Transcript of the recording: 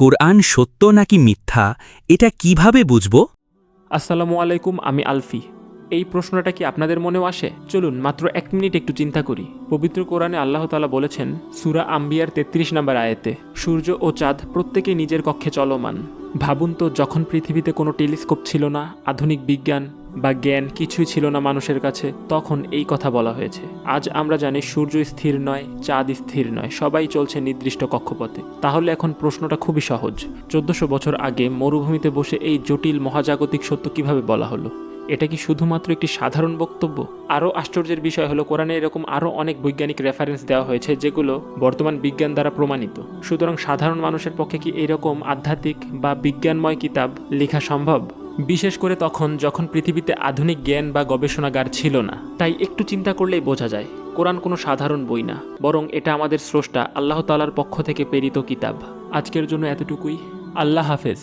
কোরআন সত্য নাকি মিথ্যা এটা কিভাবে বুঝব? আসসালামু আলাইকুম, আমি আলফি। এই প্রশ্নটা কি আপনাদের মনেও আসে? চলুন মাত্র 1 মিনিট একটু চিন্তা করি। পবিত্র কোরআনে আল্লাহ তাআলা বলেছেন সূরা আম্বিয়ার 33 নম্বর আয়াতে, সূর্য ও চাঁদ প্রত্যেকেই নিজের কক্ষে চলমান। ভাবুন তো, যখন পৃথিবীতে কোনো টেলিস্কোপ ছিল না, আধুনিক বিজ্ঞান বা জ্ঞান কিছুই ছিল না মানুষের কাছে, তখন এই কথা বলা হয়েছে। আজ আমরা জানি সূর্য স্থির নয়, চাঁদ স্থির নয়, সবাই চলছে নির্দিষ্ট কক্ষপথে। তাহলে এখন প্রশ্নটা খুবই সহজ। 1400 বছর আগে মরুভূমিতে বসে এই জটিল মহাজাগতিক সত্য কিভাবে বলা হলো? এটা কি শুধুমাত্র একটি সাধারণ বক্তব্য? আরও আশ্চর্যের বিষয় হলো, কোরআনে এরকম আরও অনেক বৈজ্ঞানিক রেফারেন্স দেওয়া হয়েছে যেগুলো বর্তমান বিজ্ঞান দ্বারা প্রমাণিত। সুতরাং সাধারণ মানুষের পক্ষে কি এরকম আধ্যাত্মিক বা বিজ্ঞানময় কিতাব লেখা সম্ভব? বিশেষ করে তখন যখন পৃথিবীতে আধুনিক জ্ঞান বা গবেষণাগার ছিল না। তাই একটু চিন্তা করলেই বোঝা যায় কোরআন কোনো সাধারণ বই না, বরং এটা আমাদের স্রষ্টা আল্লাহ তাআলার পক্ষ থেকে প্রেরিত কিতাব। আজকের জন্য এতটুকুই। আল্লাহ হাফেজ।